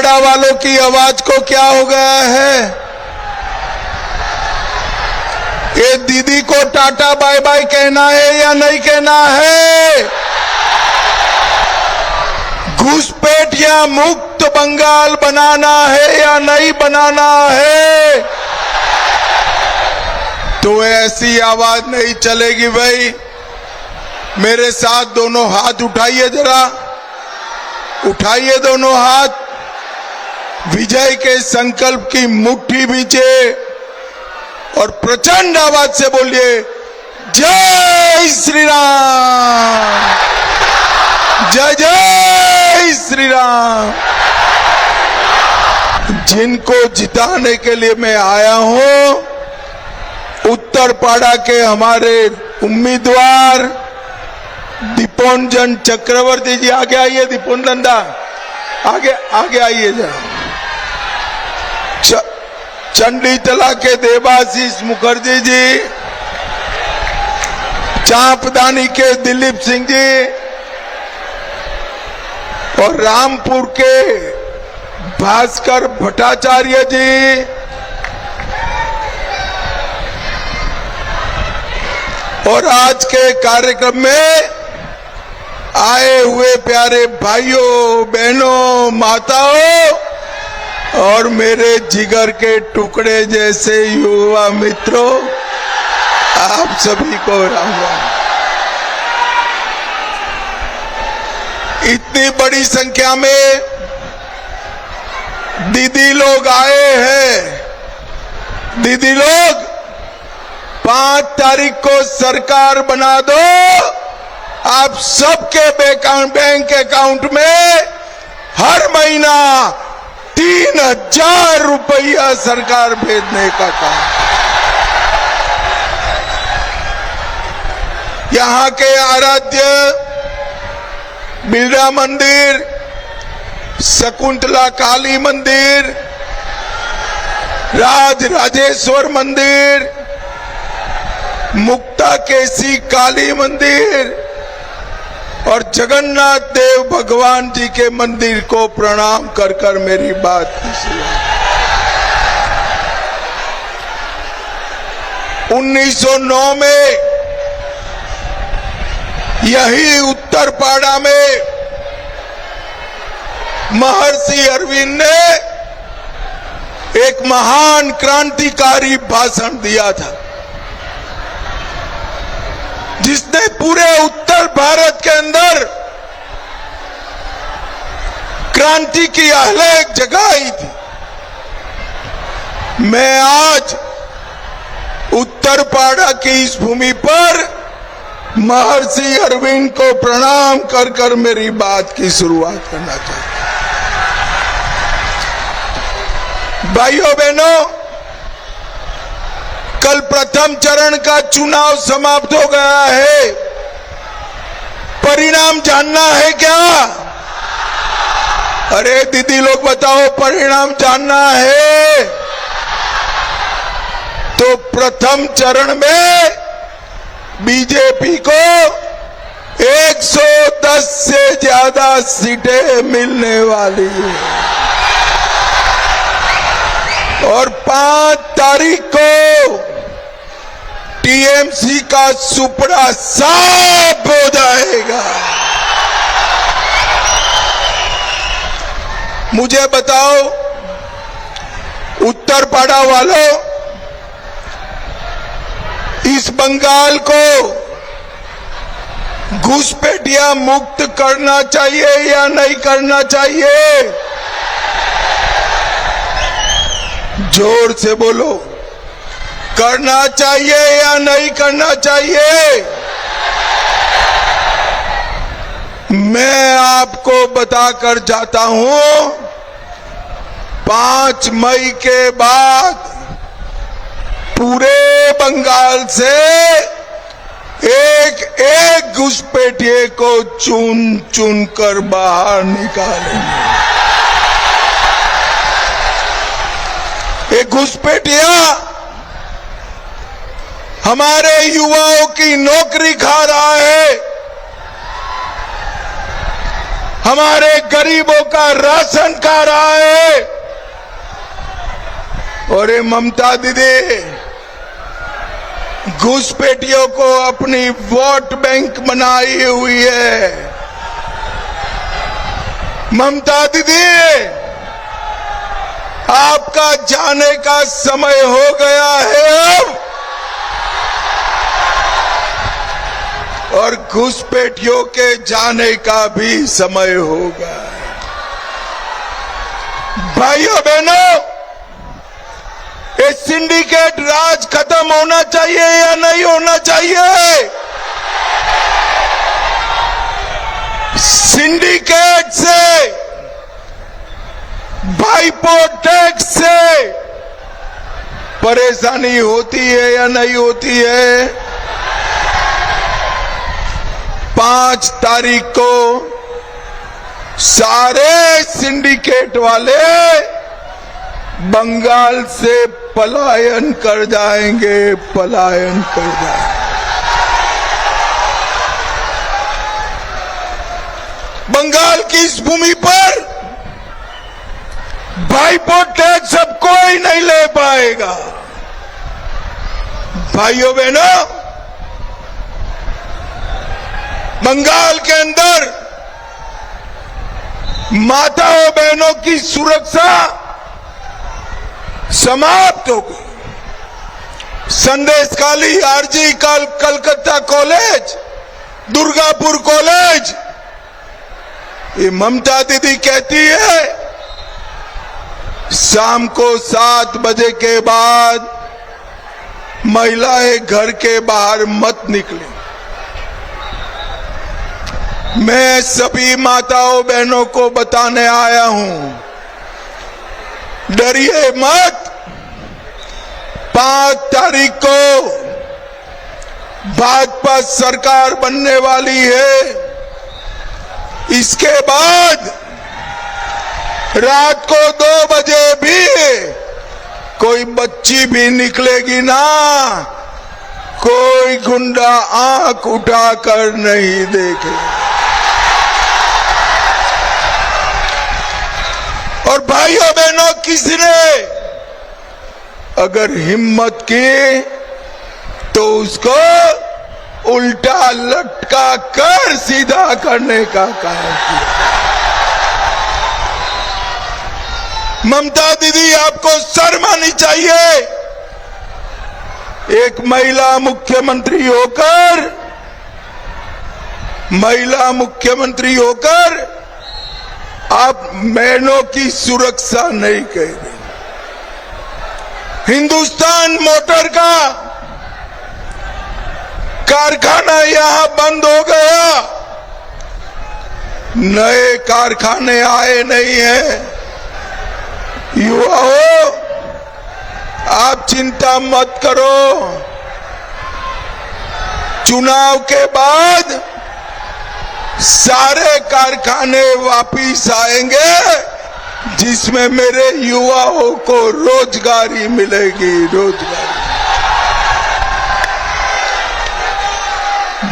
पाड़ा वालों की आवाज को क्या हो गया है? ये दीदी को टाटा बाय बाय कहना है या नहीं कहना है? घुसपैठिया मुक्त बंगाल बनाना है या नहीं बनाना है? तो ऐसी आवाज नहीं चलेगी भाई। मेरे साथ दोनों हाथ उठाइए, जरा उठाइए दोनों हाथ। विजय के संकल्प की मुट्ठी बीचे और प्रचंड आवाज से बोलिए, जय श्री राम, जय जय श्री राम। जिनको जिताने के लिए मैं आया हूं, उत्तरपाड़ा के हमारे उम्मीदवार दीपोंजन चक्रवर्ती जी, आगे आइए। दीपोंजन दा आगे आगे आइए जरा। चंडीतला के देवाशीष मुखर्जी जी, चांपदानी के दिलीप सिंह जी और रामपुर के भास्कर भट्टाचार्य जी और आज के कार्यक्रम में आए हुए प्यारे भाइयों बहनों माताओं और मेरे जिगर के टुकड़े जैसे युवा मित्रों, आप सभी को राम राम। इतनी बड़ी संख्या में दीदी लोग आए हैं। दीदी लोग 5 तारीख को सरकार बना दो, आप सबके बैंक अकाउंट में हर महीना 3000 रुपया सरकार भेजने का काम। यहाँ के आराध्य बिरला मंदिर, शकुंतला काली मंदिर, राजेश्वर मंदिर, मुक्ता केसी काली मंदिर और जगन्नाथ देव भगवान जी के मंदिर को प्रणाम कर कर मेरी बात की सुनो। 1909 में यही उत्तरपाड़ा में महर्षि अरविंद ने एक महान क्रांतिकारी भाषण दिया था, जिसने पूरे उत्तर भारत के अंदर क्रांति की आहलेख जगाई थी। मैं आज उत्तरपाड़ा की इस भूमि पर महर्षि अरविंद को प्रणाम कर कर मेरी बात की शुरुआत करना चाहता हूं। भाइयों बहनों, कल प्रथम चरण का चुनाव समाप्त हो गया है। परिणाम जानना है क्या? अरे दीदी लोग बताओ, परिणाम जानना है? तो प्रथम चरण में बीजेपी को 110 से ज्यादा सीटें मिलने वाली है और 5 तारीख को टीएमसी का सुपड़ा साफ हो जाएगा। मुझे बताओ उत्तरपाड़ा वालों, इस बंगाल को घुसपैठिया मुक्त करना चाहिए या नहीं करना चाहिए? जोर से बोलो, करना चाहिए या नहीं करना चाहिए? मैं आपको बताकर जाता हूं, 5 मई के बाद पूरे बंगाल से एक एक घुसपैठिए को चुन चुन कर बाहर निकालेंगे। एक घुसपैठिया हमारे युवाओं की नौकरी खा रहा है, हमारे गरीबों का राशन खा रहा है। और ये ममता दीदी घुसपैठियों को अपनी वोट बैंक बनाई हुई है। ममता दीदी, आपका जाने का समय हो गया है अब, और घुसपैठियों के जाने का भी समय होगा। भाइयों बहनों, ये सिंडिकेट राज खत्म होना चाहिए या नहीं होना चाहिए? सिंडिकेट से, भाईपो टैक्स से परेशानी होती है या नहीं होती है? 5 तारीख को सारे सिंडिकेट वाले बंगाल से पलायन कर जाएंगे, पलायन कर जाएंगे। बंगाल की इस भूमि पर भाईपो टैक्स अब कोई नहीं ले पाएगा। भाइयों बहनों, बंगाल के अंदर माताओं बहनों की सुरक्षा समाप्त हो गई। Sandeshkhali, RG Calcutta college, Durgapur college, ये ममता दीदी कहती है शाम को 7 बजे के बाद महिलाएं घर के बाहर मत निकलें। मैं सभी माताओं बहनों को बताने आया हूं, डरिए मत। 5 तारीख को भाजपा सरकार बनने वाली है। इसके बाद रात को 2 बजे भी कोई बच्ची भी निकलेगी ना, कोई गुंडा आंख उठाकर नहीं देखेगा। और भाइयों बहनों, किसी ने अगर हिम्मत की तो उसको उल्टा लटका कर सीधा करने का काम किया। ममता दीदी, आपको शर्म आनी चाहिए। एक महिला मुख्यमंत्री होकर आप बहनों की सुरक्षा नहीं कर रहे। हिंदुस्तान मोटर का कारखाना यहां बंद हो गया, नए कारखाने आए नहीं हैं। युवाओं, आप चिंता मत करो, चुनाव के बाद सारे कारखाने वापिस आएंगे जिसमें मेरे युवाओं को रोजगारी मिलेगी, रोजगारी।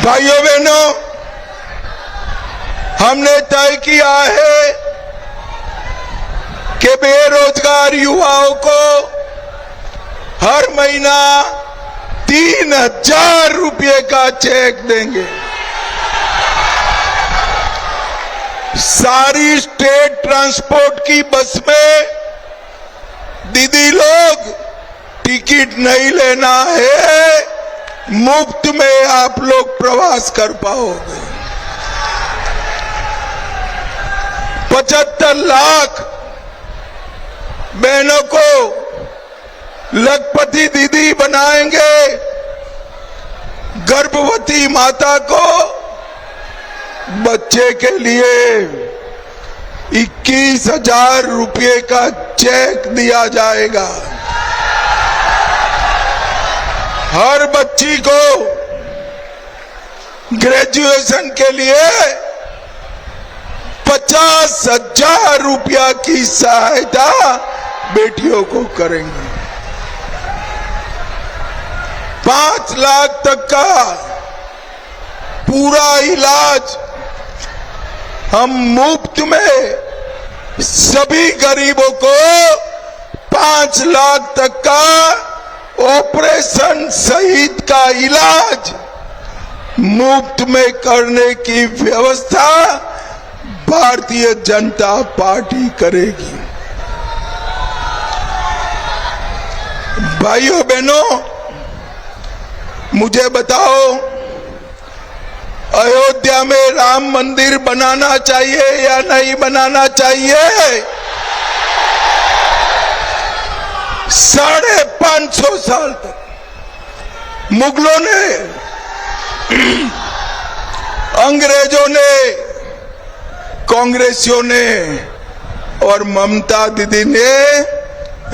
भाइयों बहनों, हमने तय किया है कि बेरोजगार युवाओं को हर महीना 3,000 रुपये का चेक देंगे। सारी स्टेट ट्रांसपोर्ट की बस में दीदी लोग टिकट नहीं लेना है, मुफ्त में आप लोग प्रवास कर पाओगे। 75 लाख बहनों को लखपति दीदी बनाएंगे। गर्भवती माता को बच्चे के लिए 21,000 रुपये का चेक दिया जाएगा। हर बच्ची को ग्रेजुएशन के लिए 50,000 रुपया की सहायता बेटियों को करेंगे। 5 लाख तक का पूरा इलाज हम मुफ्त में सभी गरीबों को 5 लाख तक का ऑपरेशन सहित का इलाज मुफ्त में करने की व्यवस्था भारतीय जनता पार्टी करेगी। भाइयों बहनों, मुझे बताओ, अयोध्या में राम मंदिर बनाना चाहिए या नहीं बनाना चाहिए? 550 साल तक मुगलों ने, अंग्रेजों ने, कांग्रेसियों ने और ममता दीदी ने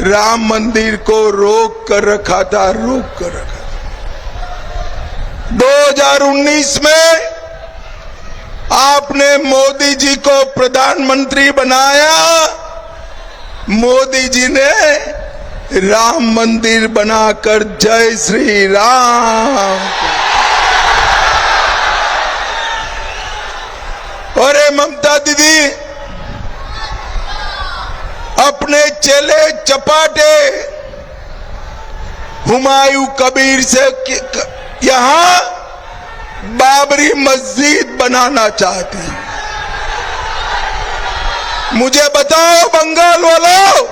राम मंदिर को रोक कर रखा था, 2019 में आपने मोदी जी को प्रधानमंत्री बनाया। मोदी जी ने राम मंदिर बनाकर जय श्री राम। अरे ममता दीदी, अपने चेले चपाटे हुमायूं कबीर से यहां बाबरी मस्जिद बनाना चाहती है। मुझे बताओ बंगाल वालों,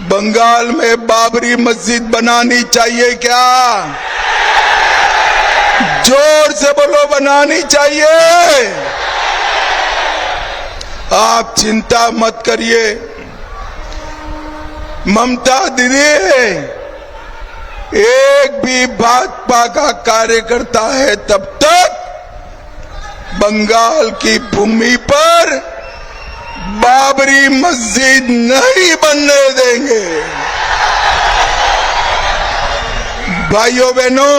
बंगाल में बाबरी मस्जिद बनानी चाहिए क्या? जोर से बोलो, बनानी चाहिए। आप चिंता मत करिए, ममता दीदी एक भी भाजपा का कार्यकर्ता है तब तक बंगाल की भूमि पर बाबरी मस्जिद नहीं बनने देंगे। भाइयों बहनों,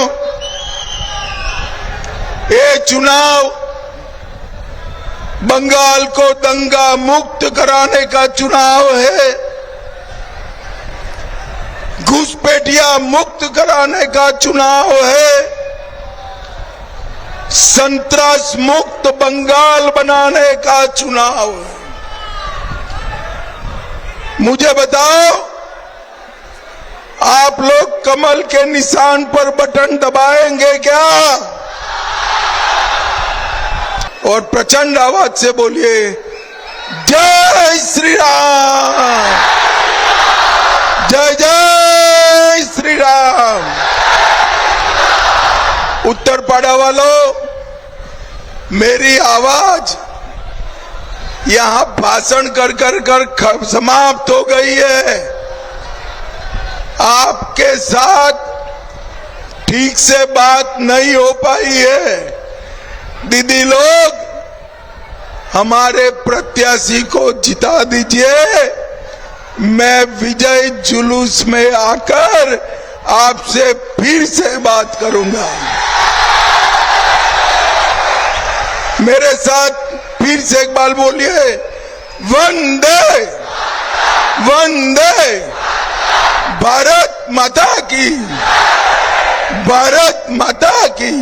ये चुनाव बंगाल को दंगा मुक्त कराने का चुनाव है, घुसपैठिया मुक्त कराने का चुनाव है, संतरास मुक्त बंगाल बनाने का चुनाव है। मुझे बताओ, आप लोग कमल के निशान पर बटन दबाएंगे क्या? और प्रचंड आवाज से बोलिए, जय श्री राम, जय जय श्री राम। उत्तरपाड़ा वालों, मेरी आवाज यहां भाषण कर कर कर समाप्त हो गई है। आपके साथ ठीक से बात नहीं हो पाई है। दीदी लोग, हमारे प्रत्याशी को जिता दीजिए। मैं विजय जुलूस में आकर आपसे फिर से बात करूंगा। मेरे साथ फिर से एक बार बोलिए, वंदे वंदे भारत माता की, भारत माता की।